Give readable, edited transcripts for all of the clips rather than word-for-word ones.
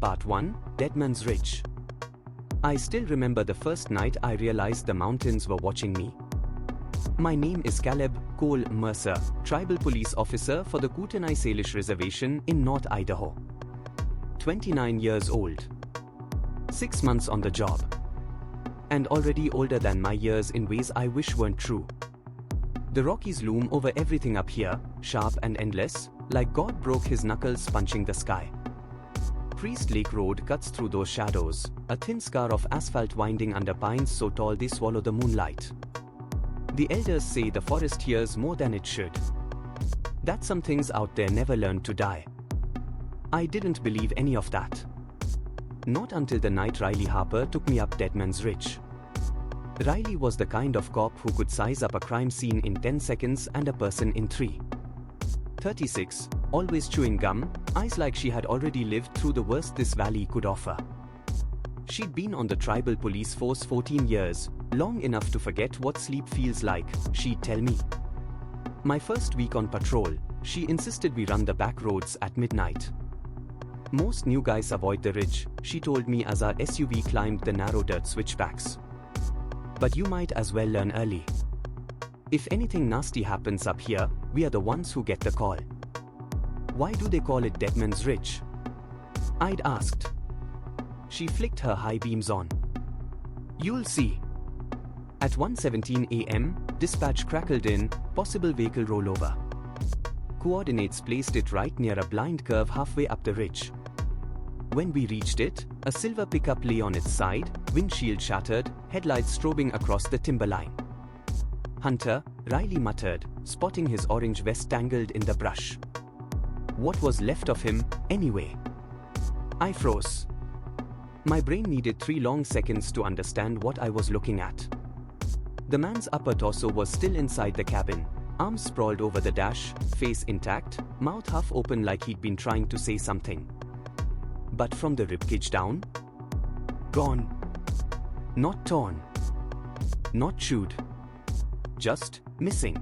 Part 1, Deadman's Ridge. I still remember the first night I realized the mountains were watching me. My name is Caleb Cole Mercer, Tribal Police Officer for the Kootenai-Salish Reservation in North Idaho. 29 years old. 6 months on the job. And already older than my years in ways I wish weren't true. The Rockies loom over everything up here, sharp and endless, like God broke his knuckles punching the sky. Priest Lake Road cuts through those shadows, a thin scar of asphalt winding under pines so tall they swallow the moonlight. The elders say the forest hears more than it should. That some things out there never learn to die. I didn't believe any of that. Not until the night Riley Harper took me up Deadman's Ridge. Riley was the kind of cop who could size up a crime scene in 10 seconds and a person in 3. 36, always chewing gum, eyes like she had already lived through the worst this valley could offer. She'd been on the tribal police force 14 years, long enough to forget what sleep feels like, she'd tell me. My first week on patrol, she insisted we run the back roads at midnight. Most new guys avoid the ridge, she told me as our SUV climbed the narrow dirt switchbacks. But you might as well learn early. If anything nasty happens up here, we are the ones who get the call. Why do they call it Deadman's Ridge? I'd asked. She flicked her high beams on. You'll see. At 1:17 a.m., dispatch crackled in, possible vehicle rollover. Coordinates placed it right near a blind curve halfway up the ridge. When we reached it, a silver pickup lay on its side, windshield shattered, headlights strobing across the timberline. Hunter, Riley muttered, spotting his orange vest tangled in the brush. What was left of him, anyway? I froze. My brain needed 3 long seconds to understand what I was looking at. The man's upper torso was still inside the cabin, arms sprawled over the dash, face intact, mouth half open like he'd been trying to say something. But from the ribcage down? Gone. Not torn. Not chewed. Just missing.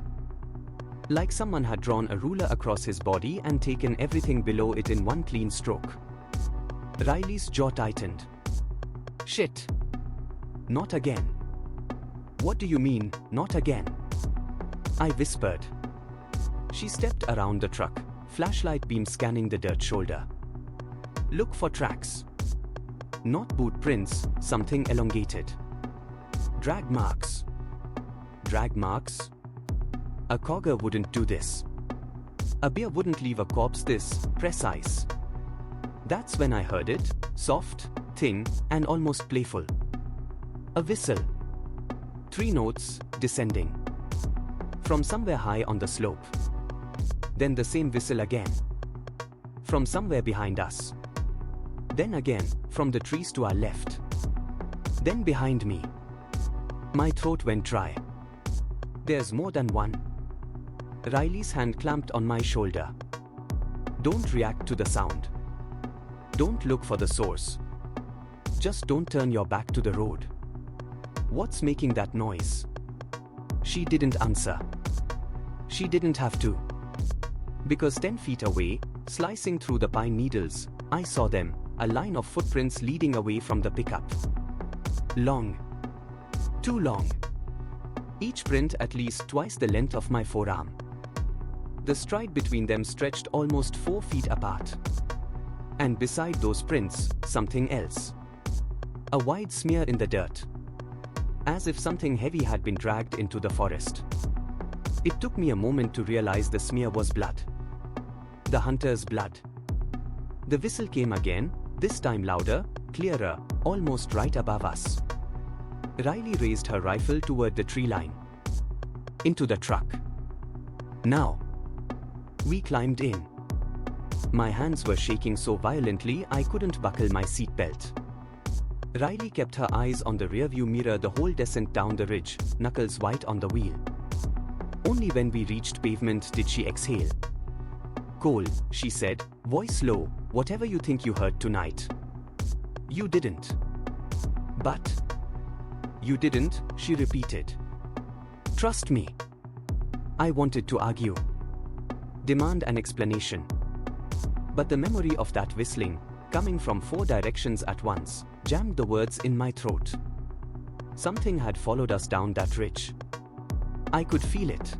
Like someone had drawn a ruler across his body and taken everything below it in one clean stroke. Riley's jaw tightened. Shit. Not again. What do you mean, not again? I whispered. She stepped around the truck, flashlight beam scanning the dirt shoulder. Look for tracks. Not boot prints, something elongated. Drag marks. Drag marks? A cogger wouldn't do this. A bear wouldn't leave a corpse this precise. That's when I heard it, soft, thin, and almost playful. A whistle. 3 notes, descending. From somewhere high on the slope. Then the same whistle again. From somewhere behind us. Then again, from the trees to our left. Then behind me. My throat went dry. There's more than one. Riley's hand clamped on my shoulder. Don't react to the sound. Don't look for the source. Just don't turn your back to the road. What's making that noise? She didn't answer. She didn't have to. Because 10 feet away, slicing through the pine needles, I saw them, a line of footprints leading away from the pickup. Long. Too long. Each print at least twice the length of my forearm. The stride between them stretched almost 4 feet apart. And beside those prints, something else. A wide smear in the dirt. As if something heavy had been dragged into the forest. It took me a moment to realize the smear was blood. The hunter's blood. The whistle came again, this time louder, clearer, almost right above us. Riley raised her rifle toward the tree line. Into the truck. Now. We climbed in. My hands were shaking so violently I couldn't buckle my seatbelt. Riley kept her eyes on the rearview mirror the whole descent down the ridge, knuckles white on the wheel. Only when we reached pavement did she exhale. Cole, she said, voice low, whatever you think you heard tonight. You didn't. But. You didn't, she repeated. Trust me. I wanted to argue. Demand an explanation. But the memory of that whistling, coming from 4 directions at once, jammed the words in my throat. Something had followed us down that ridge. I could feel it.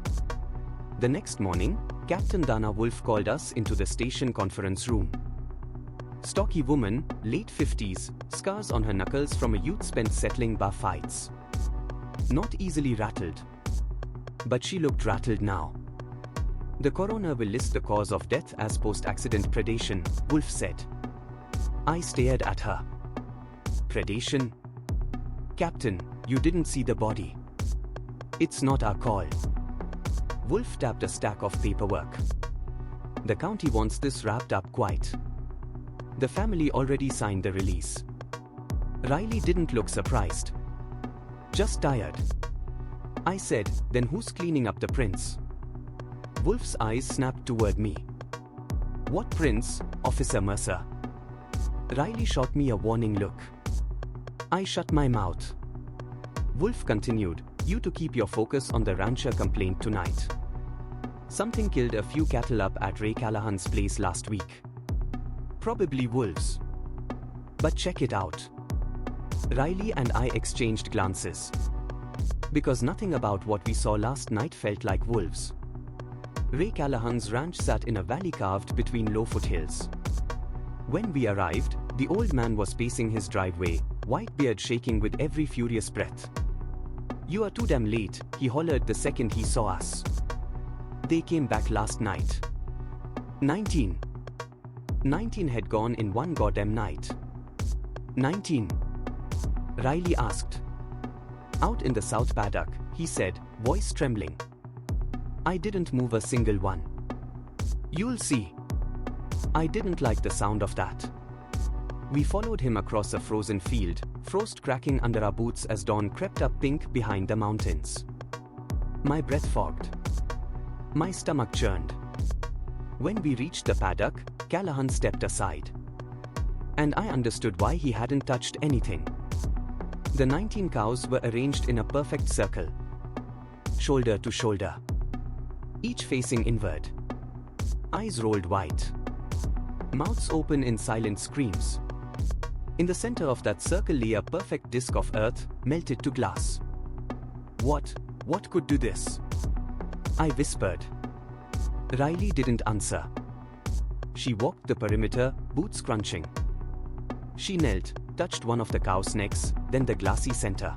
The next morning, Captain Dana Wolf called us into the station conference room. Stocky woman, late 50s, scars on her knuckles from a youth spent settling bar fights. Not easily rattled. But she looked rattled now. The coroner will list the cause of death as post-accident predation, Wolf said. I stared at her. Predation? Captain, you didn't see the body. It's not our call. Wolf tapped a stack of paperwork. The county wants this wrapped up quiet. The family already signed the release. Riley didn't look surprised. Just tired. I said, then who's cleaning up the prints? Wolf's eyes snapped toward me. What prints, Officer Mercer? Riley shot me a warning look. I shut my mouth. Wolf continued, you to keep your focus on the rancher complaint tonight. Something killed a few cattle up at Ray Callahan's place last week. Probably wolves. But check it out. Riley and I exchanged glances. Because nothing about what we saw last night felt like wolves. Ray Callahan's ranch sat in a valley carved between low foothills. When we arrived, the old man was pacing his driveway, white beard shaking with every furious breath. You are too damn late, he hollered the second he saw us. They came back last night. 19 had gone in one goddamn night. 19? Riley asked. Out in the south paddock, he said, voice trembling. I didn't move a single one. You'll see. I didn't like the sound of that. We followed him across a frozen field, frost cracking under our boots as dawn crept up pink behind the mountains. My breath fogged. My stomach churned. When we reached the paddock, Callahan stepped aside. And I understood why he hadn't touched anything. The 19 cows were arranged in a perfect circle. Shoulder to shoulder. Each facing inward. Eyes rolled wide. Mouths open in silent screams. In the center of that circle lay a perfect disk of earth, melted to glass. What could do this? I whispered. Riley didn't answer. She walked the perimeter, boots crunching. She knelt, touched one of the cows' necks, then the glassy center.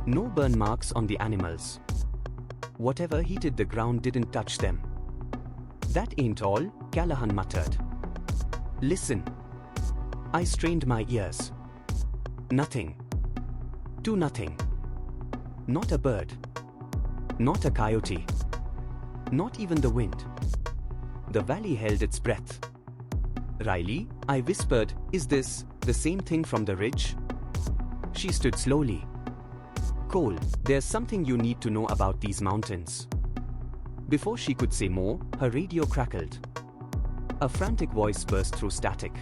No burn marks on the animals. Whatever heated the ground didn't touch them. That ain't all, Callahan muttered. Listen. I strained my ears. Nothing. To nothing. Not a bird. Not a coyote. Not even the wind. The valley held its breath. Riley, I whispered, is this the same thing from the ridge? She stood slowly. Cole, there's something you need to know about these mountains. Before she could say more, her radio crackled. A frantic voice burst through static.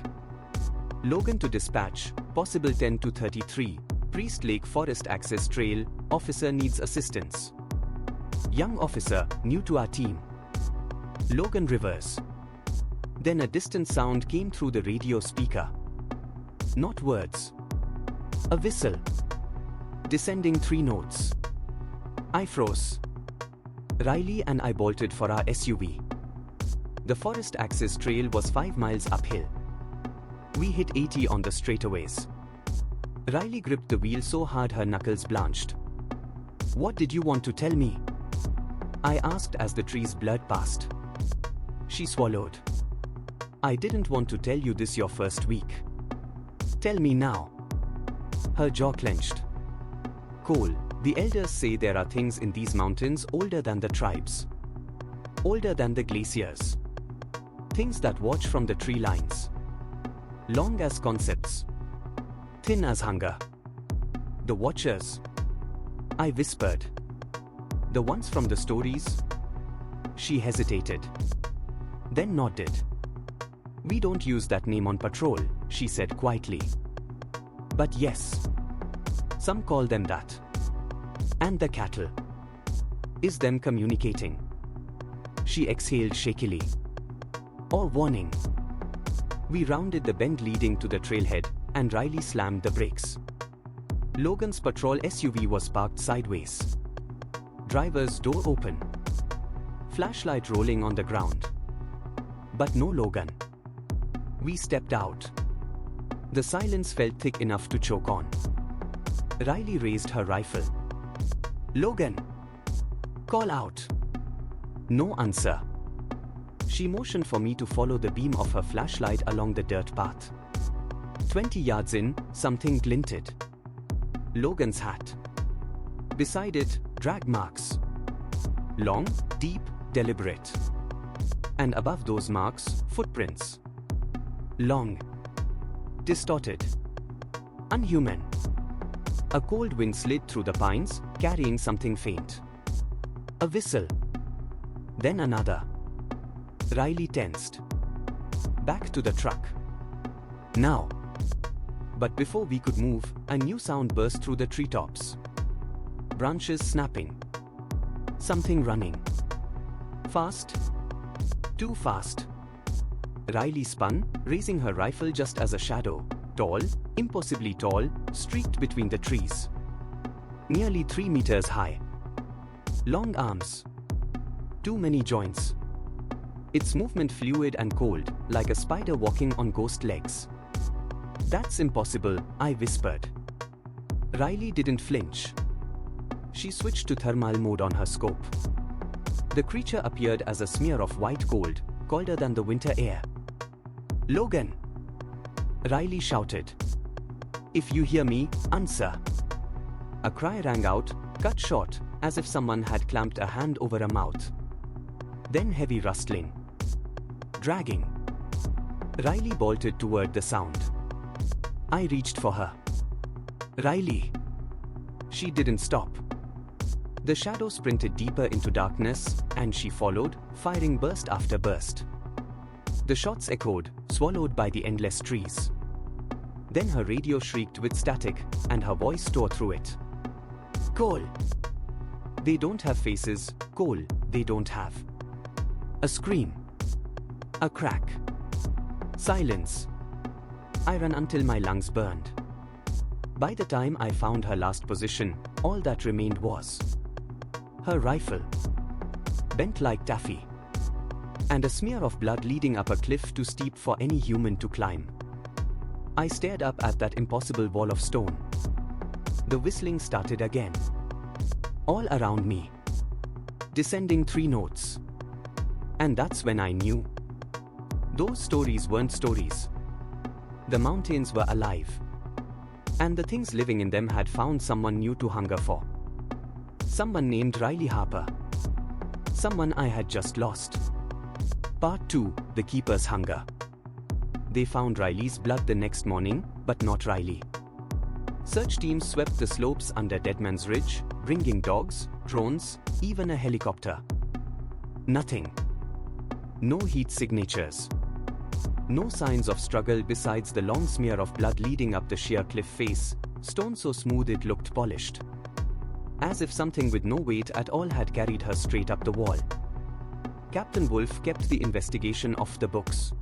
Logan to dispatch, possible 10 to 33, Priest Lake Forest Access Trail, officer needs assistance. Young officer, new to our team. Logan Rivers. Then a distant sound came through the radio speaker. Not words. A whistle. Descending 3 notes. I froze. Riley and I bolted for our SUV. The forest access trail was 5 miles uphill. We hit 80 on the straightaways. Riley gripped the wheel so hard her knuckles blanched. What did you want to tell me? I asked as the trees blurred past. She swallowed. I didn't want to tell you this your first week. Tell me now. Her jaw clenched. Cole, the elders say there are things in these mountains older than the tribes. Older than the glaciers. Things that watch from the tree lines. Long as concepts. Thin as hunger. The Watchers. I whispered. The ones from the stories? She hesitated. Then nodded. We don't use that name on patrol, she said quietly. But yes. Some call them that. And the cattle. Is them communicating. She exhaled shakily. Or warning. We rounded the bend leading to the trailhead, and Riley slammed the brakes. Logan's patrol SUV was parked sideways. Driver's door open. Flashlight rolling on the ground. But no Logan. We stepped out. The silence felt thick enough to choke on. Riley raised her rifle. "Logan! Call out!" No answer. She motioned for me to follow the beam of her flashlight along the dirt path. 20 yards in, something glinted. Logan's hat. Beside it, drag marks. Long, deep, deliberate. And above those marks, footprints. Long. Distorted. Unhuman. A cold wind slid through the pines, carrying something faint. A whistle. Then another. Riley tensed. Back to the truck. Now. But before we could move, a new sound burst through the treetops. Branches snapping. Something running. Fast. Too fast. Riley spun, raising her rifle just as a shadow, tall, impossibly tall, streaked between the trees. Nearly 3 meters high. Long arms. Too many joints. Its movement fluid and cold, like a spider walking on ghost legs. "That's impossible," I whispered. Riley didn't flinch. She switched to thermal mode on her scope. The creature appeared as a smear of white gold, colder than the winter air. "Logan!" Riley shouted. "If you hear me, answer." A cry rang out, cut short, as if someone had clamped a hand over a mouth. Then heavy rustling. Dragging. Riley bolted toward the sound. I reached for her. "Riley!" She didn't stop. The shadow sprinted deeper into darkness, and she followed, firing burst after burst. The shots echoed, swallowed by the endless trees. Then her radio shrieked with static, and her voice tore through it. "Cole! They don't have faces, Cole, they don't have." A scream. A crack. Silence. I ran until my lungs burned. By the time I found her last position, all that remained was her rifle, bent like taffy, and a smear of blood leading up a cliff too steep for any human to climb. I stared up at that impossible wall of stone. The whistling started again. All around me. Descending 3 notes. And that's when I knew. Those stories weren't stories. The mountains were alive. And the things living in them had found someone new to hunger for. Someone named Riley Harper. Someone I had just lost. Part 2, The Keeper's Hunger. They found Riley's blood the next morning, but not Riley. Search teams swept the slopes under Deadman's Ridge, bringing dogs, drones, even a helicopter. Nothing. No heat signatures. No signs of struggle besides the long smear of blood leading up the sheer cliff face, stone so smooth it looked polished. As if something with no weight at all had carried her straight up the wall. Captain Wolf kept the investigation off the books.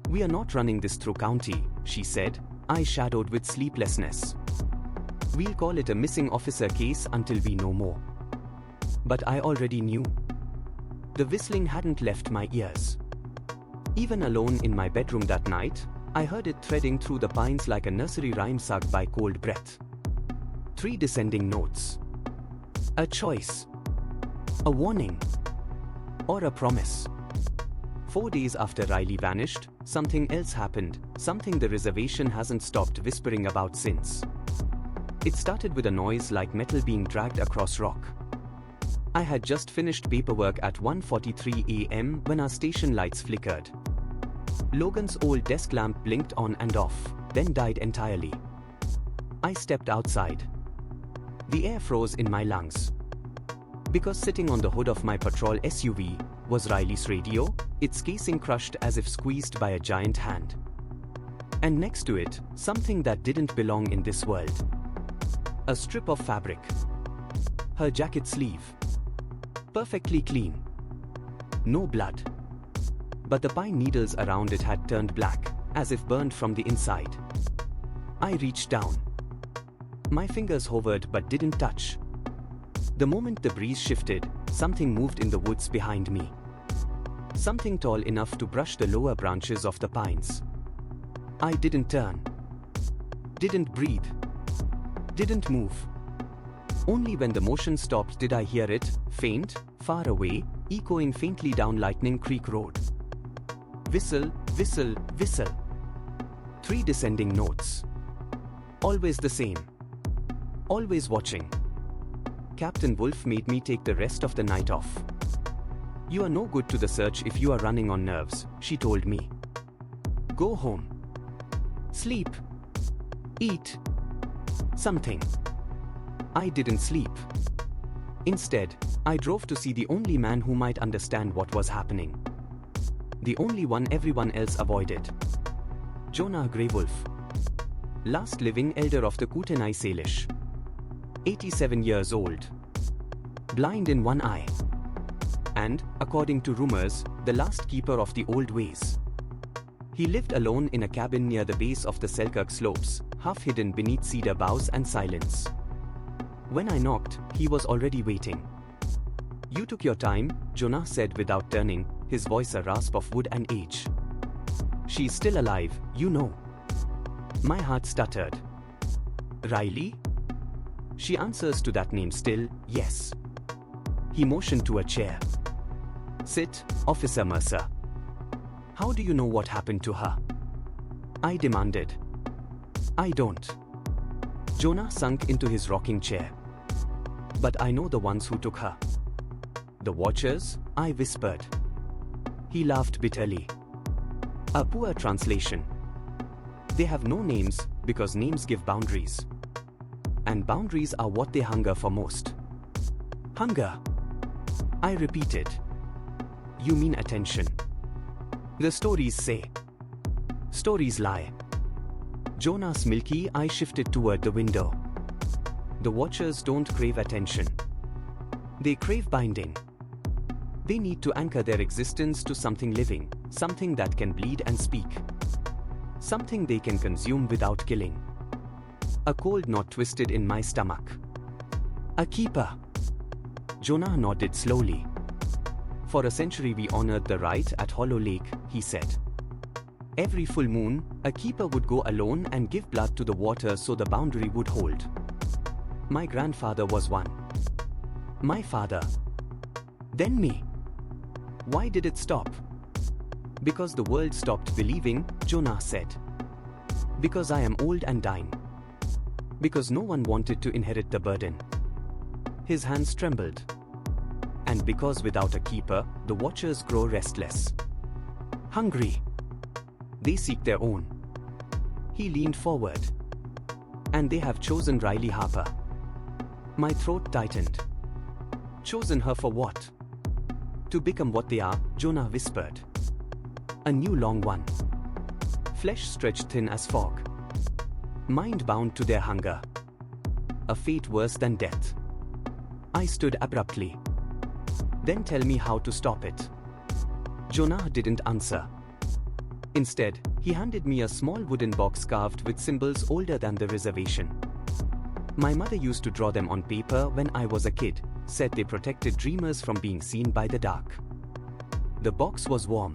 "We are not running this through county," she said, eyes shadowed with sleeplessness. "We'll call it a missing officer case until we know more." But I already knew. The whistling hadn't left my ears. Even alone in my bedroom that night, I heard it threading through the pines like a nursery rhyme sung by cold breath. 3 descending notes. A choice. A warning. Or a promise. 4 days after Riley vanished, something else happened, something the reservation hasn't stopped whispering about since. It started with a noise like metal being dragged across rock. I had just finished paperwork at 1:43 a.m. when our station lights flickered. Logan's old desk lamp blinked on and off, then died entirely. I stepped outside. The air froze in my lungs. Because sitting on the hood of my patrol SUV was Riley's radio, its casing crushed as if squeezed by a giant hand. And next to it, something that didn't belong in this world. A strip of fabric. Her jacket sleeve. Perfectly clean. No blood. But the pine needles around it had turned black, as if burned from the inside. I reached down. My fingers hovered but didn't touch. The moment the breeze shifted, something moved in the woods behind me. Something tall enough to brush the lower branches of the pines. I didn't turn. Didn't breathe. Didn't move. Only when the motion stopped did I hear it, faint, far away, echoing faintly down Lightning Creek Road. Whistle, whistle, whistle. 3 descending notes. Always the same. Always watching. Captain Wolf made me take the rest of the night off. You are no good to the search if you are running on nerves, she told me. Go home. Sleep. Eat. Something. I didn't sleep. Instead, I drove to see the only man who might understand what was happening. The only one everyone else avoided. Jonah Greywolf. Last living elder of the Kootenai-Salish. 87 years old. Blind in one eye. And, according to rumors, the last keeper of the old ways. He lived alone in a cabin near the base of the Selkirk slopes, half hidden beneath cedar boughs and silence. When I knocked, he was already waiting. You took your time, Jonah said without turning, his voice a rasp of wood and age. She's still alive, you know. My heart stuttered. Riley? She answers to that name still, yes. He motioned to a chair. Sit, Officer Mercer. How do you know what happened to her? I demanded. I don't. Jonah sunk into his rocking chair. But I know the ones who took her. The Watchers, I whispered. He laughed bitterly. A poor translation. They have no names because names give boundaries. And boundaries are what they hunger for most. Hunger. I repeated. You mean attention. The stories say. Stories lie. Jonah's milky eye shifted toward the window. The Watchers don't crave attention. They crave binding. They need to anchor their existence to something living, something that can bleed and speak. Something they can consume without killing. A cold knot twisted in my stomach. A keeper. Jonah nodded slowly. For a century we honored the right at Hollow Lake, he said. Every full moon, a keeper would go alone and give blood to the water so the boundary would hold. My grandfather was one. My father. Then me. Why did it stop? Because the world stopped believing, Jonah said. Because I am old and dying. Because no one wanted to inherit the burden. His hands trembled. And because without a keeper, the Watchers grow restless. Hungry. They seek their own. He leaned forward. And they have chosen Riley Harper. My throat tightened. Chosen her for what? To become what they are, Jonah whispered. A new long one. Flesh stretched thin as fog. Mind bound to their hunger. A fate worse than death. I stood abruptly. Then tell me how to stop it. Jonah didn't answer. Instead, he handed me a small wooden box carved with symbols older than the reservation. My mother used to draw them on paper when I was a kid, said they protected dreamers from being seen by the dark. The box was warm.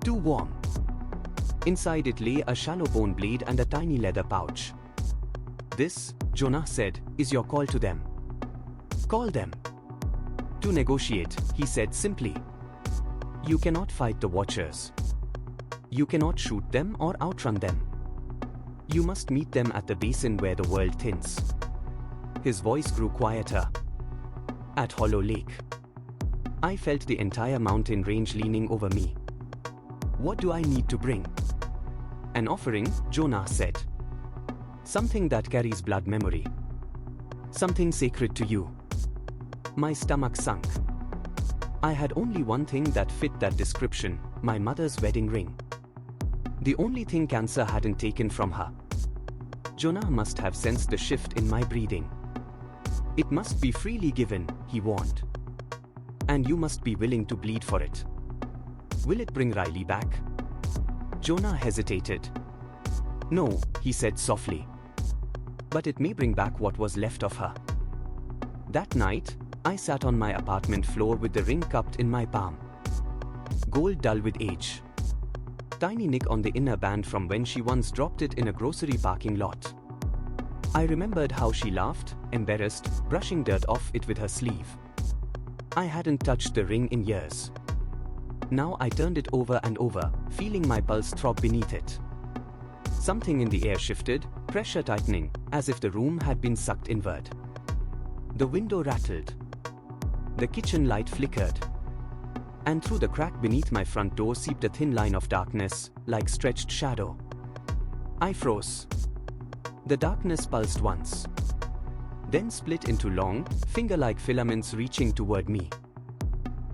Too warm. Inside it lay a shallow bone blade and a tiny leather pouch. This, Jonah said, is your call to them. Call them. To negotiate, he said simply. You cannot fight the Watchers. You cannot shoot them or outrun them. You must meet them at the basin where the world thins. His voice grew quieter. At Hollow Lake. I felt the entire mountain range leaning over me. What do I need to bring? An offering, Jonah said. Something that carries blood memory. Something sacred to you. My stomach sunk. I had only one thing that fit that description, my mother's wedding ring. The only thing cancer hadn't taken from her. Jonah must have sensed the shift in my breathing. It must be freely given, he warned. And you must be willing to bleed for it. Will it bring Riley back? Jonah hesitated. "No," he said softly. "But it may bring back what was left of her." That night, I sat on my apartment floor with the ring cupped in my palm. Gold dull with age. Tiny nick on the inner band from when she once dropped it in a grocery parking lot. I remembered how she laughed, embarrassed, brushing dirt off it with her sleeve. I hadn't touched the ring in years. Now I turned it over and over, feeling my pulse throb beneath it. Something in the air shifted, pressure tightening, as if the room had been sucked inward. The window rattled. The kitchen light flickered. And through the crack beneath my front door seeped a thin line of darkness, like stretched shadow. I froze. The darkness pulsed once. Then split into long, finger-like filaments reaching toward me.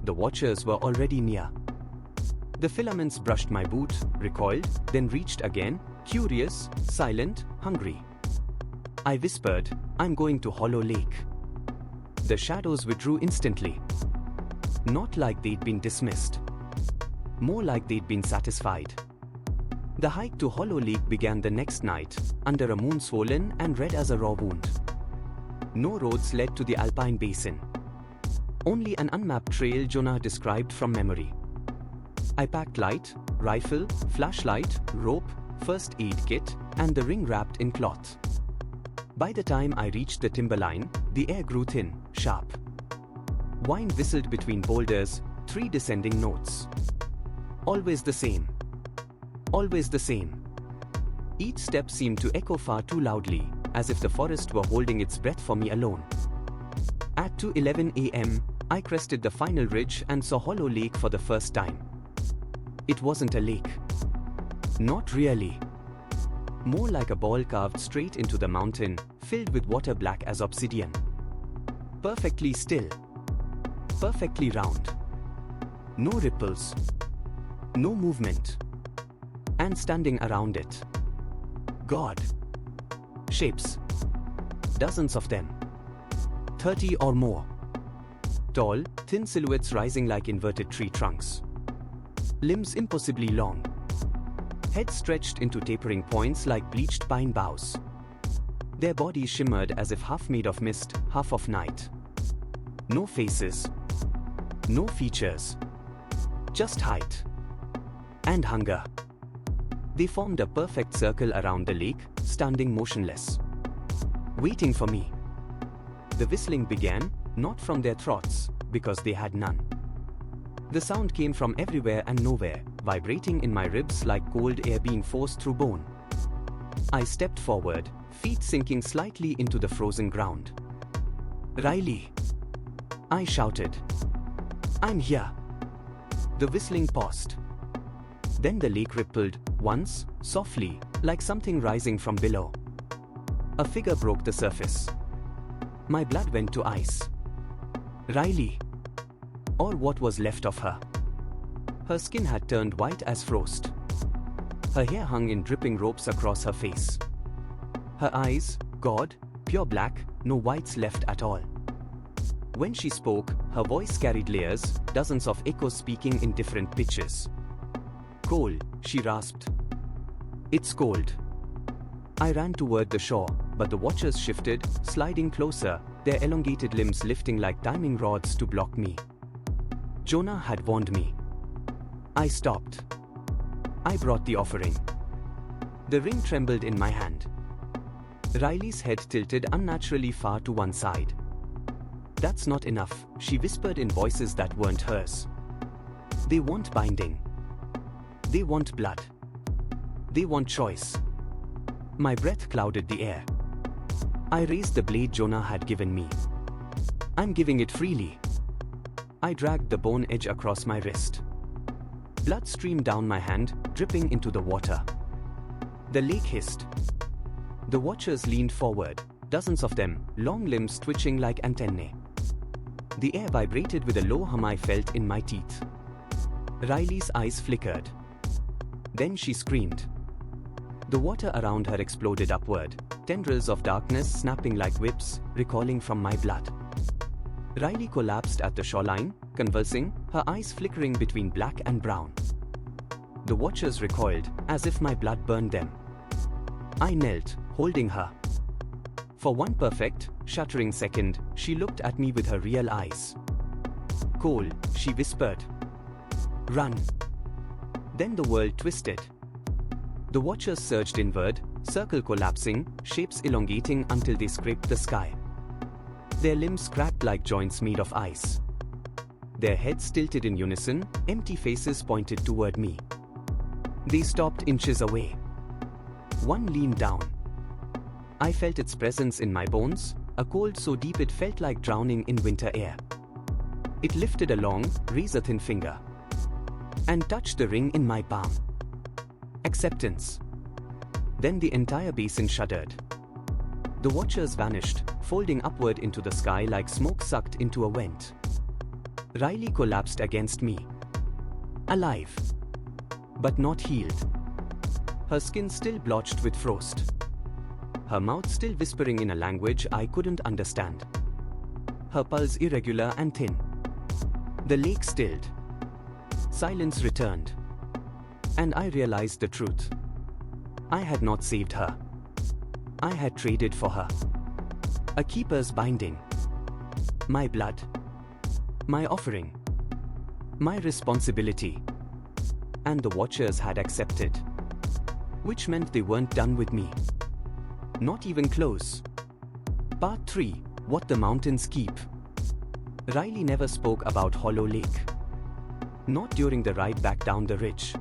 The watchers were already near. The filaments brushed my boot, recoiled, then reached again, curious, silent, hungry. I whispered, "I'm going to Hollow Lake." The shadows withdrew instantly. Not like they'd been dismissed. More like they'd been satisfied. The hike to Hollow Lake began the next night, under a moon swollen and red as a raw wound. No roads led to the alpine basin. Only an unmapped trail Jonah described from memory. I packed light, rifle, flashlight, rope, first aid kit, and the ring wrapped in cloth. By the time I reached the timberline, the air grew thin, sharp. Wind whistled between boulders, 3 descending notes. Always the same. Always the same. Each step seemed to echo far too loudly, as if the forest were holding its breath for me alone. At 2:11 a.m., I crested the final ridge and saw Hollow Lake for the first time. It wasn't a lake. Not really. More like a ball carved straight into the mountain, filled with water black as obsidian. Perfectly still. Perfectly round. No ripples. No movement. And standing around it. God. Shapes. Dozens of them. 30 or more. Tall, thin silhouettes rising like inverted tree trunks. Limbs impossibly long. Heads stretched into tapering points like bleached pine boughs. Their bodies shimmered as if half made of mist, half of night. No faces. No features. Just height. And hunger. They formed a perfect circle around the lake, standing motionless. Waiting for me. The whistling began, not from their throats, because they had none. The sound came from everywhere and nowhere, vibrating in my ribs like cold air being forced through bone. I stepped forward, feet sinking slightly into the frozen ground. "Riley!" I shouted. "I'm here!" The whistling paused. Then the lake rippled, once, softly, like something rising from below. A figure broke the surface. My blood went to ice. Riley. Or what was left of her. Her skin had turned white as frost. Her hair hung in dripping ropes across her face. Her eyes, God, pure black, no whites left at all. When she spoke, her voice carried layers, dozens of echoes speaking in different pitches. "Cole," she rasped. "It's cold." I ran toward the shore, but the watchers shifted, sliding closer, their elongated limbs lifting like timing rods to block me. Jonah had warned me. I stopped. I brought the offering. The ring trembled in my hand. Riley's head tilted unnaturally far to one side. "That's not enough," she whispered in voices that weren't hers. "They want binding. They want blood. They want choice." My breath clouded the air. I raised the blade Jonah had given me. "I'm giving it freely." I dragged the bone edge across my wrist. Blood streamed down my hand, dripping into the water. The lake hissed. The watchers leaned forward, dozens of them, long limbs twitching like antennae. The air vibrated with a low hum I felt in my teeth. Riley's eyes flickered. Then she screamed. The water around her exploded upward, tendrils of darkness snapping like whips, recoiling from my blood. Riley collapsed at the shoreline, convulsing, her eyes flickering between black and brown. The watchers recoiled, as if my blood burned them. I knelt, holding her. For one perfect, shuddering second, she looked at me with her real eyes. "Cole," she whispered. "Run." Then the world twisted. The watchers surged inward, circle collapsing, shapes elongating until they scraped the sky. Their limbs cracked like joints made of ice. Their heads tilted in unison, empty faces pointed toward me. They stopped inches away. One leaned down. I felt its presence in my bones, a cold so deep it felt like drowning in winter air. It lifted a long, razor-thin finger and touched the ring in my palm. Acceptance. Then the entire basin shuddered. The watchers vanished, folding upward into the sky like smoke sucked into a vent. Riley collapsed against me. Alive. But not healed. Her skin still blotched with frost. Her mouth still whispering in a language I couldn't understand. Her pulse irregular and thin. The lake stilled. Silence returned. And I realized the truth. I had not saved her. I had traded for her. A keeper's binding. My blood. My offering. My responsibility. And the watchers had accepted. Which meant they weren't done with me. Not even close. Part 3. What the Mountains Keep. Riley never spoke about Hollow Lake. Not during the ride back down the ridge.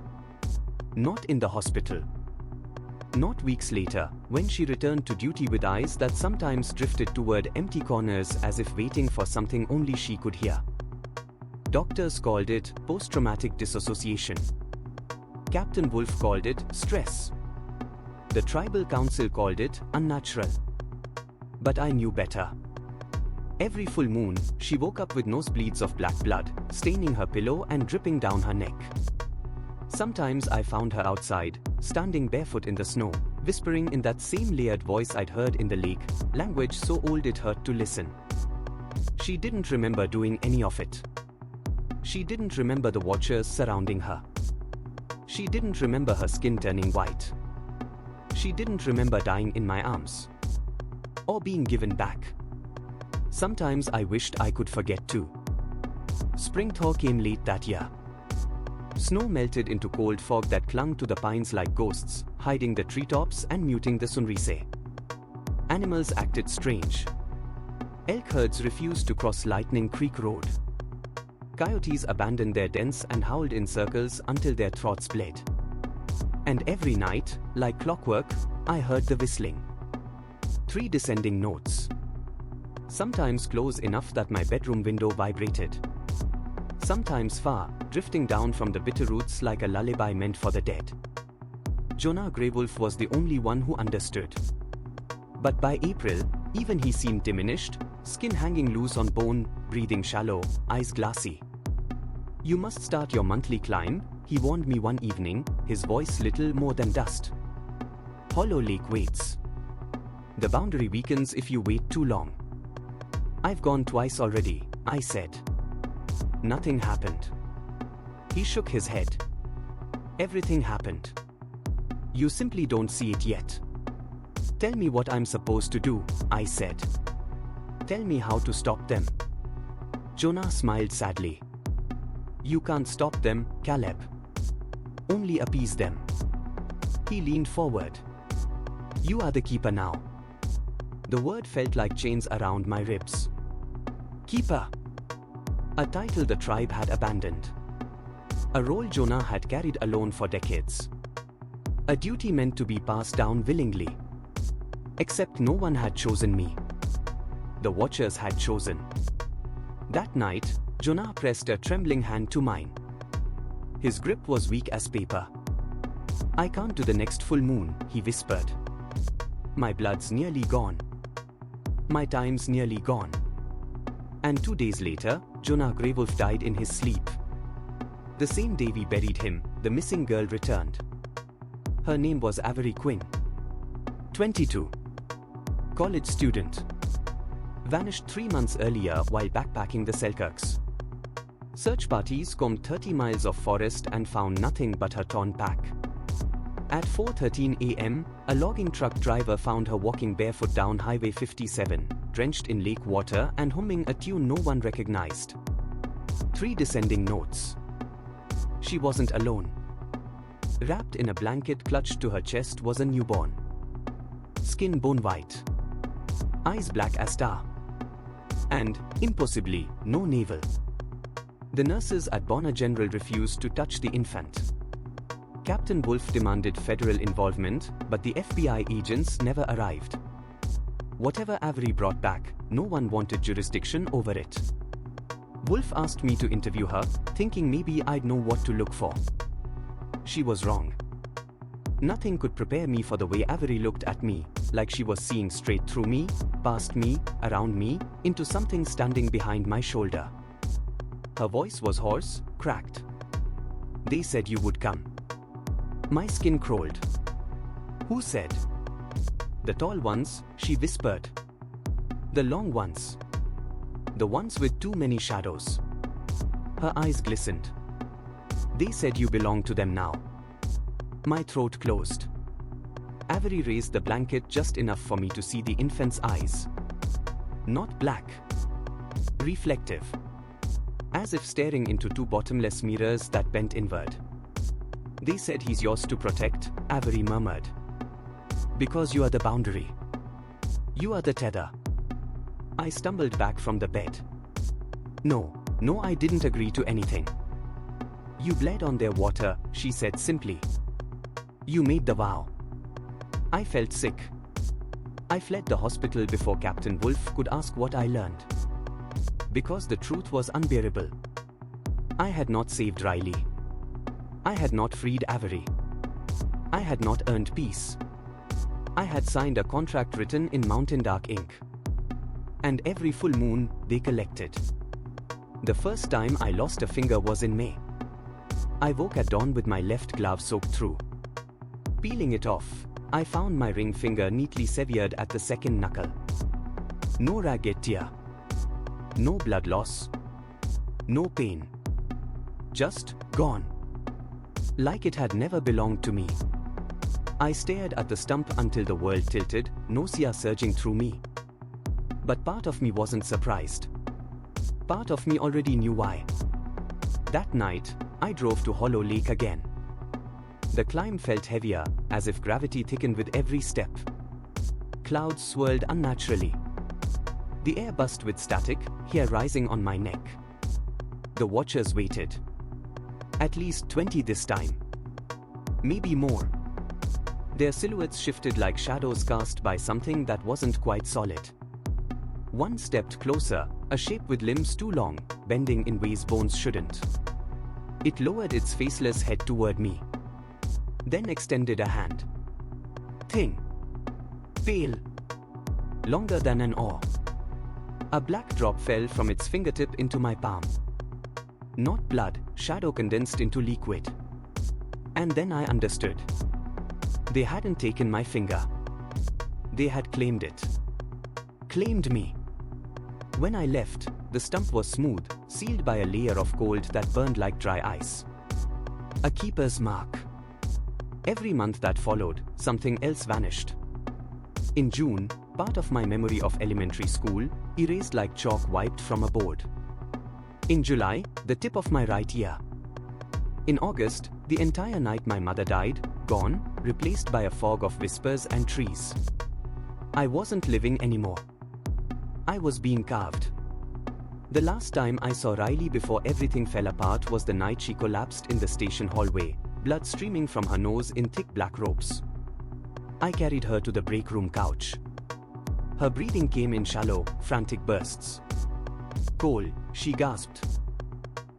Not in the hospital. Not weeks later, when she returned to duty with eyes that sometimes drifted toward empty corners as if waiting for something only she could hear. Doctors called it post-traumatic dissociation. Captain Wolf called it stress. The tribal council called it unnatural. But I knew better. Every full moon, she woke up with nosebleeds of black blood, staining her pillow and dripping down her neck. Sometimes I found her outside, standing barefoot in the snow, whispering in that same layered voice I'd heard in the lake, language so old it hurt to listen. She didn't remember doing any of it. She didn't remember the watchers surrounding her. She didn't remember her skin turning white. She didn't remember dying in my arms. Or being given back. Sometimes I wished I could forget too. Spring thaw came late that year. Snow melted into cold fog that clung to the pines like ghosts, hiding the treetops and muting the sunrise. Animals acted strange. Elk herds refused to cross Lightning Creek Road. Coyotes abandoned their dens and howled in circles until their throats bled. And every night, like clockwork, I heard the whistling. 3 descending notes. Sometimes close enough that my bedroom window vibrated. Sometimes far, drifting down from the bitter roots like a lullaby meant for the dead. Jonah Greywolf was the only one who understood. But by April, even he seemed diminished, skin hanging loose on bone, breathing shallow, eyes glassy. "You must start your monthly climb," he warned me one evening, his voice little more than dust. "Hollow Lake waits. The boundary weakens if you wait too long." "I've gone twice already," I said. Nothing happened. He shook his head. "Everything happened. You simply don't see it yet." "Tell me what I'm supposed to do," I said. "Tell me how to stop them." Jonah smiled sadly. "You can't stop them, Caleb. Only appease them." He leaned forward. "You are the keeper now." The word felt like chains around my ribs. Keeper. A title the tribe had abandoned. A role Jonah had carried alone for decades. A duty meant to be passed down willingly. Except no one had chosen me. The watchers had chosen. That night, Jonah pressed a trembling hand to mine. His grip was weak as paper. "I can't do the next full moon," he whispered. "My blood's nearly gone. My time's nearly gone." And 2 days later, Jonah Greywolf died in his sleep. The same day we buried him, the missing girl returned. Her name was Avery Quinn. 22. College student. Vanished 3 months earlier while backpacking the Selkirks. Search parties combed 30 miles of forest and found nothing but her torn pack. At 4:13 a.m., a logging truck driver found her walking barefoot down Highway 57, drenched in lake water and humming a tune no one recognized. 3 descending notes. She wasn't alone. Wrapped in a blanket clutched to her chest was a newborn. Skin bone white. Eyes black as tar. And, impossibly, no navel. The nurses at Bonner General refused to touch the infant. Captain Wolf demanded federal involvement, but the FBI agents never arrived. Whatever Avery brought back, no one wanted jurisdiction over it. Wolf asked me to interview her, thinking maybe I'd know what to look for. She was wrong. Nothing could prepare me for the way Avery looked at me, like she was seeing straight through me, past me, around me, into something standing behind my shoulder. Her voice was hoarse, cracked. They said you would come. My skin crawled. Who said? The tall ones, she whispered. The long ones. The ones with too many shadows. Her eyes glistened. They said you belong to them now. My throat closed. Avery raised the blanket just enough for me to see the infant's eyes. Not black. Reflective. As if staring into 2 bottomless mirrors that bent inward. They said he's yours to protect, Avery murmured. Because you are the boundary. You are the tether. I stumbled back from the bed. No, I didn't agree to anything. You bled on their water, she said simply. You made the vow. I felt sick. I fled the hospital before Captain Wolf could ask what I learned. Because the truth was unbearable. I had not saved Riley. I had not freed Avery. I had not earned peace. I had signed a contract written in mountain dark ink. And every full moon, they collected. The first time I lost a finger was in May. I woke at dawn with my left glove soaked through. Peeling it off, I found my ring finger neatly severed at the second knuckle. No ragged tear. No blood loss. No pain. Just gone. Like it had never belonged to me. I stared at the stump until the world tilted, nausea surging through me. But part of me wasn't surprised. Part of me already knew why. That night, I drove to Hollow Lake again. The climb felt heavier, as if gravity thickened with every step. Clouds swirled unnaturally. The air buzzed with static, hair rising on my neck. The watchers waited. At least 20 this time. Maybe more. Their silhouettes shifted like shadows cast by something that wasn't quite solid. One stepped closer, a shape with limbs too long, bending in ways bones shouldn't. It lowered its faceless head toward me. Then extended a hand. Thin. Pale. Longer than an oar. A black drop fell from its fingertip into my palm. Not blood, shadow condensed into liquid. And then I understood. They hadn't taken my finger. They had claimed it. Claimed me. When I left, the stump was smooth, sealed by a layer of gold that burned like dry ice. A keeper's mark. Every month that followed, something else vanished. In June, part of my memory of elementary school, erased like chalk wiped from a board. In July, the tip of my right ear. In August, the entire night my mother died, gone, replaced by a fog of whispers and trees. I wasn't living anymore. I was being carved. The last time I saw Riley before everything fell apart was the night she collapsed in the station hallway, blood streaming from her nose in thick black ropes. I carried her to the break room couch. Her breathing came in shallow, frantic bursts. Cole, she gasped.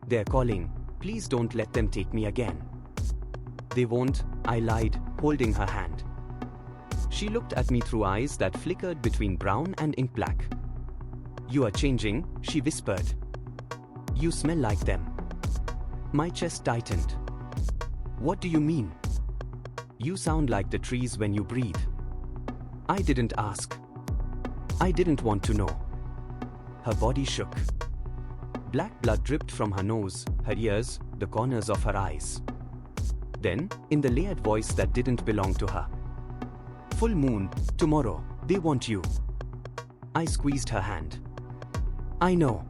They're calling. Please don't let them take me again. They won't, I lied, holding her hand. She looked at me through eyes that flickered between brown and ink black. You are changing, she whispered. You smell like them. My chest tightened. What do you mean? You sound like the trees when you breathe. I didn't ask. I didn't want to know. Her body shook. Black blood dripped from her nose, her ears, the corners of her eyes. Then, in the layered voice that didn't belong to her. "Full moon, tomorrow, they want you." I squeezed her hand. "I know."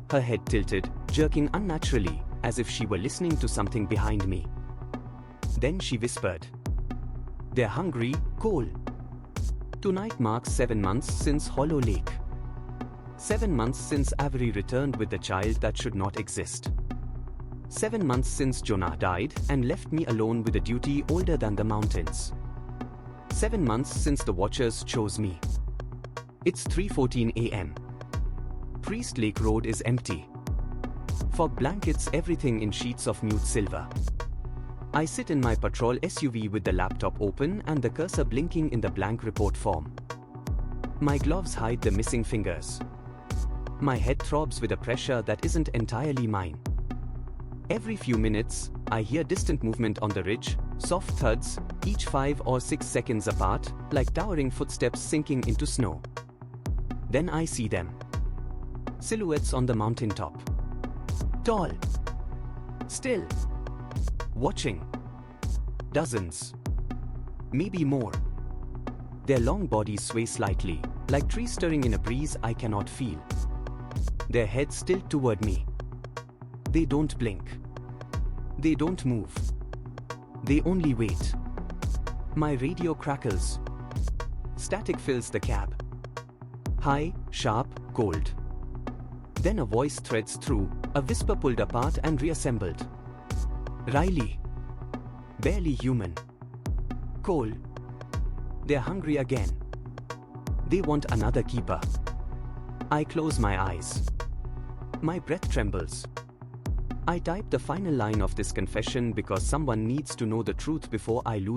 Her head tilted, jerking unnaturally, as if she were listening to something behind me. Then she whispered, "They're hungry, Cole." Tonight marks 7 months since Hollow Lake. 7 months since Avery returned with the child that should not exist. 7 months since Jonah died and left me alone with a duty older than the mountains. 7 months since the Watchers chose me. It's 3:14 a.m. Priest Lake Road is empty. Fog blankets everything in sheets of mute silver. I sit in my patrol SUV with the laptop open and the cursor blinking in the blank report form. My gloves hide the missing fingers. My head throbs with a pressure that isn't entirely mine. Every few minutes, I hear distant movement on the ridge, soft thuds, each 5 or 6 seconds apart, like towering footsteps sinking into snow. Then I see them. Silhouettes on the mountaintop. Tall. Still. Watching. Dozens. Maybe more. Their long bodies sway slightly, like trees stirring in a breeze I cannot feel. Their heads tilt toward me. They don't blink. They don't move. They only wait. My radio crackles. Static fills the cab. High, sharp, cold. Then a voice threads through, a whisper pulled apart and reassembled. "Riley." Barely human. "Cole." They're hungry again. They want another keeper. I close my eyes. My breath trembles. I type the final line of this confession because someone needs to know the truth before I lose